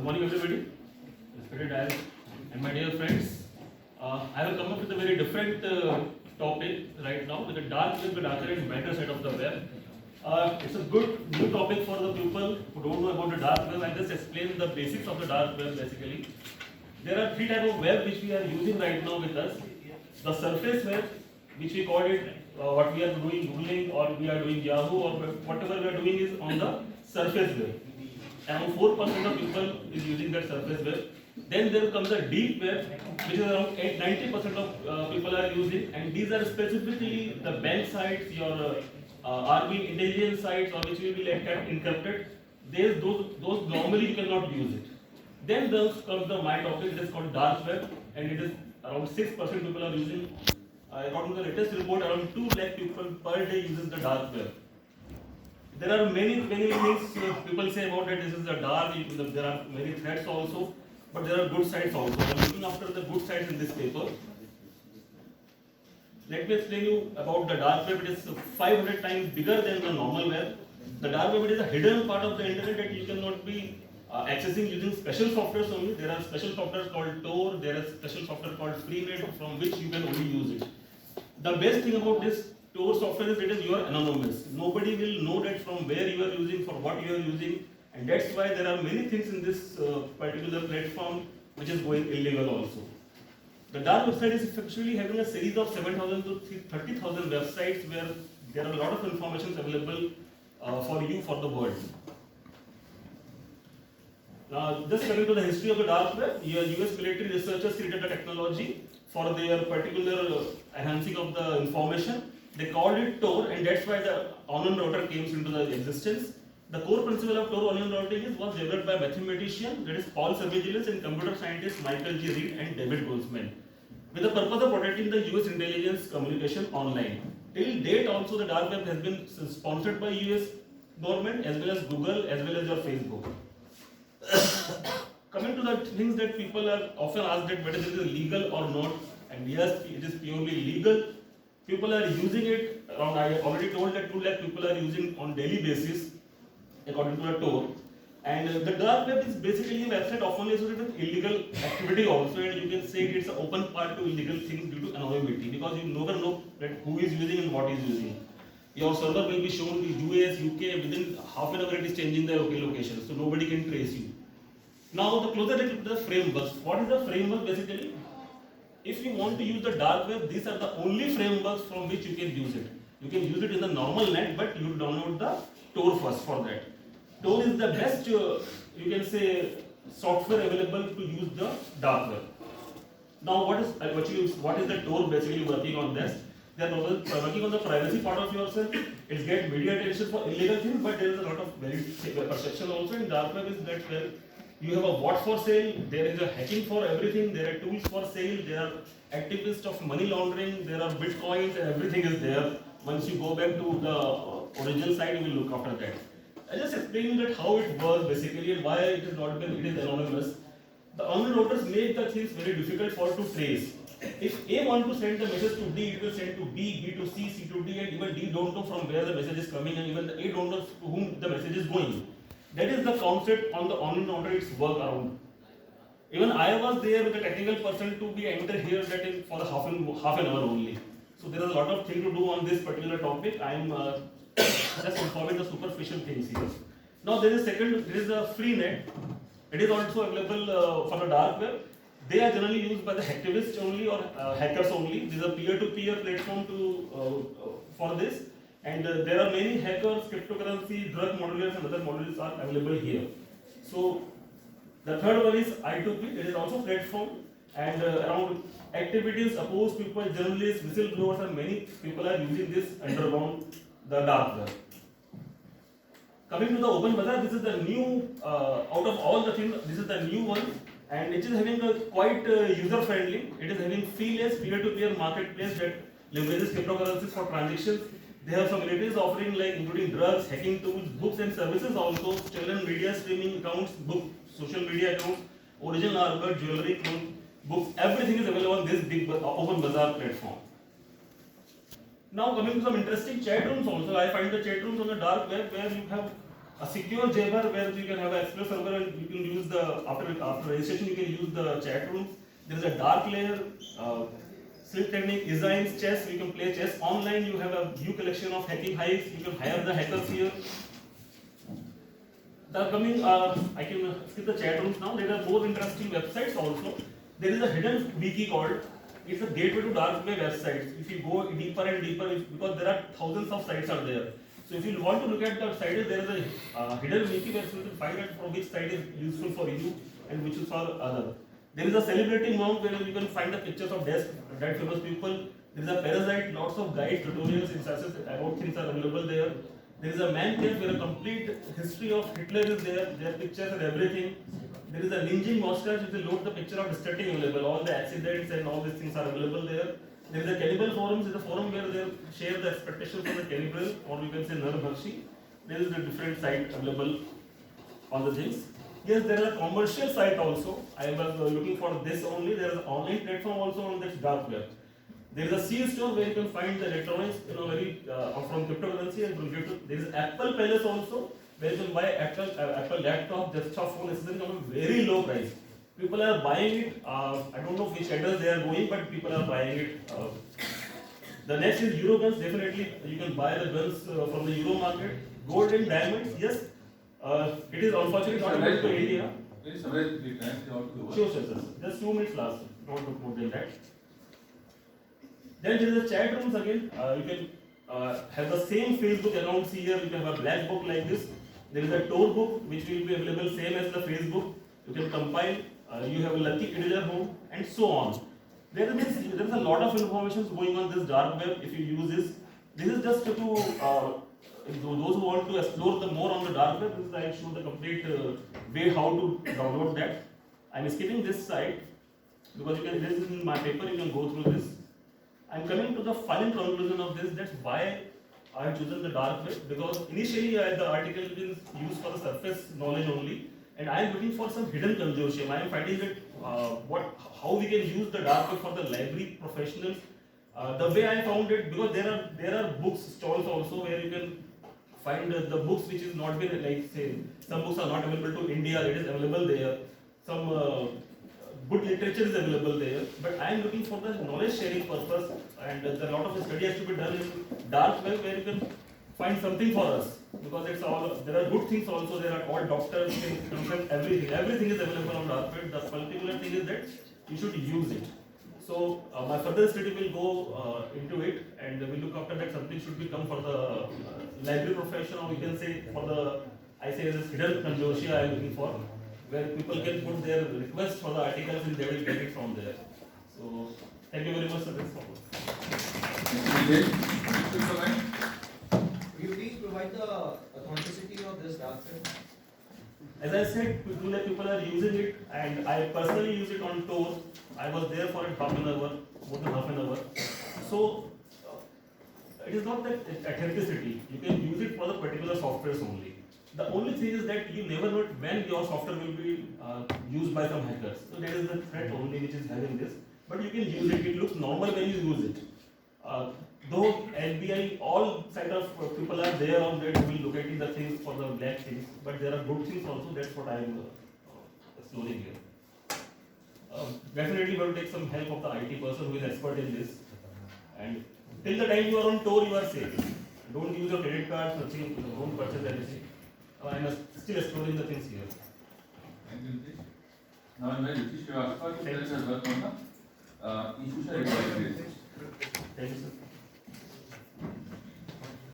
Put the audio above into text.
morning, everybody. Respected as and my dear friends. I have come up with a very different topic right now, with the dark web, the darker and better side of the web. It's a good new topic for the people who don't know about the dark web. I just explain the basics of the dark web basically. There are three types of web which we are using right now with us. The surface web, which we call it what we are doing Googling or we are doing Yahoo or whatever we are doing is on the surface web. Around 4% of people is using that surface web. Then there comes a deep web, which is around 90% of people are using, and these are specifically the bank sites, your army intelligence sites, or which will be like encrypted. Those normally you cannot use it. Then comes the my topic. It is called dark web, and it is around 6% people are using. According to the latest report, around 2 lakh people per day uses the dark web. There are many things people say about it. This is the dark. There are many threats also, but there are good sides also. I am looking after the good sides in this paper. Let me explain you about the dark web. It is 500 times bigger than the normal web. The dark web is a hidden part of the internet that you cannot be accessing using special softwares only. There are special softwares called Tor. There is special software called Freenet from which you can only use it. The best thing about this Tor software is you are anonymous. Nobody will know that from where you are using, for what you are using, and that's why there are many things in this particular platform which is going illegal also. The dark website is actually having a series of 7,000 to 30,000 websites where there are a lot of information available for you, for the world. Now, just coming to the history of the dark web, US military researchers created a technology for their particular enhancing of the information. They called it Tor, and that's why the onion router came into the existence. The core principle of Tor onion routing was developed by mathematician, that is Paul Savagelis, and computer scientist Michael G. Reed and David Goldsman, with the purpose of protecting the US intelligence communication online. Till date also the dark web has been sponsored by US government as well as Google as well as your Facebook. Coming to the things that people are often asked that whether it is legal or not, and yes, it is purely legal. People are using it around, I already told that 2 lakh people are using on daily basis according to the Tor. And the dark web is basically a website often associated with illegal activity also, and you can say it's an open part to illegal things due to anonymity, because you never know that who is using and what is using. Your server will be shown to US, UK, within half an hour it is changing the location, so nobody can trace you. Now the closer to the frameworks. What is the framework basically? If you want to use the dark web, these are the only frameworks from which you can use it. You can use it in the normal net, but you download the Tor first for that. Tor is the best, you can say, software available to use the dark web. Now, what is the Tor basically working on this? They are working on the privacy part of yourself. It gets media attention for illegal things, but there is a lot of very perception also in dark web is that where you have a bot for sale, there is a hacking for everything, there are tools for sale, there are activists of money laundering, there are bitcoins, and everything is there. Once you go back to the original site, you will look after that. I just explained that how it works basically and why it is not been, it is anonymous. The onion routers make the things very difficult for to trace. If A want to send the message to D, it will send to B, B to C, C to D, and even D don't know from where the message is coming, and even the A don't know to whom the message is going. That is the concept on the onion router its work around. Even I was there with a technical person to be enter here that in for the half an hour only. So there is a lot of thing to do on this particular topic. I am just informing the superficial things here. Now there is a Freenet. It is also available for the dark web. They are generally used by the hacktivists only or hackers only. This is a peer-to-peer platform for this. And there are many hackers, cryptocurrency, drug modulars and other modulars are available here. So the third one is I2P. It is also platform, and around activities, opposed people, journalists, whistleblowers, and many people are using this underground, the dark web. Coming to the Open Bazaar, this is the new, out of all the things, this is the new one, and it is having a quite user friendly. It is having fee-less peer-to-peer marketplace that leverages cryptocurrencies for transactions. They have some utilities offering like including drugs, hacking tools, books and services also, children media streaming accounts, social media accounts, original artwork, jewelry, books, everything is available on this big Open Bazaar platform. Now coming to some interesting chat rooms also, I find the chat rooms on the dark web where you have A secure Jabber where you can have an Express server and you can use the after registration you can use the chat rooms. There is a dark layer, Silk Technique, Designs, chess. You can play chess online. You have a new collection of hacking hives. You can hire the hackers here. The coming, I can skip the chat rooms now. There are more interesting websites also. There is a hidden wiki called. It's a gateway to dark web websites. If you go deeper and deeper, because there are thousands of sites are there. So if you want to look at the site, there is a hidden wiki where you can find out from which site is useful for you and which is for other. There is a celebrity mount where you can find the pictures of dead famous people. There is a parasite, lots of guides, tutorials, instances about things are available there. There is a man cave where a complete history of Hitler is there, their pictures and everything. There is a lynching mustache which will load the picture of distracting available, all the accidents and all these things are available there. There is a cannibal forums, is a forum where they share the expectations of the cannibal, or you can say Narbakshi. There is a different site available on the things. Yes, there is a commercial site also. I was looking for this only. There is an online platform also on this dark web. There is a C store where you can find the electronics, very from cryptocurrency and from crypto. There is Apple Palace also where you can buy Apple laptop, desktop phone, necessarily on a very low price. People are buying it. I don't know which address they are going, but people are buying it. The next is Euro guns. Definitely, you can buy the guns from the Euro market. Gold and diamonds, yes. It is unfortunately not available to India. Can you summarize the times you have to do? Sure. Just 2 minutes last. Not more than that. Then there is a chat rooms again. You can have the same Facebook accounts here. You can have a black book like this. There is a Tor book which will be available same as the Facebook. You can compile. You have a lucky editor home and so on. There is a lot of information going on this dark web if you use this. This is just to those who want to explore the more on the dark web. This is I show the complete way how to download that. I am skipping this site because you can. This is in my paper. You can go through this. I am coming to the final conclusion of this. That's why I have chosen the dark web, because initially the article is used for the surface knowledge only, and I am looking for some hidden consortium. I am finding that how we can use the dark web for the library professionals. The way I found it, because there are books stalls also where you can find the books which is not been, like say some books are not available to India. It is available there. Some good literature is available there, but I am looking for the knowledge sharing purpose, and a lot of study has to be done in dark web where you can find something for us, because it's all, there are good things also. There are all doctors can consult everything is available on dark web. The particular thing is that you should use it. So my further study will go into it, and we look after that something should become for the library profession, or we can say for the, I say this hidden consortia I am looking for, where people can put their request for the articles and they will get it from there. So thank you very much for this follow. Will you please provide the authenticity of this dark web? As I said, people are using it, and I personally use it on Tor. I was there for half an hour, more than half an hour. So it is not that authenticity. You can use it for the particular softwares only. The only thing is that you never know when your software will be used by some hackers. So that is the threat only which is having this. But you can use it. It looks normal when you use it. Though FBI, all side of people are there on that, will look at the things for the black things. But there are good things also. That's what I am exploring here. Definitely, we will take some help of the IT person who is expert in this. And till the time you are on Tor, you are safe. Don't use your credit cards, nothing. Don't purchase anything. I am still exploring the things here. Thank you, Nitish. Now, I invite Nitish Srivastava to tell us as well on the institutional requirement.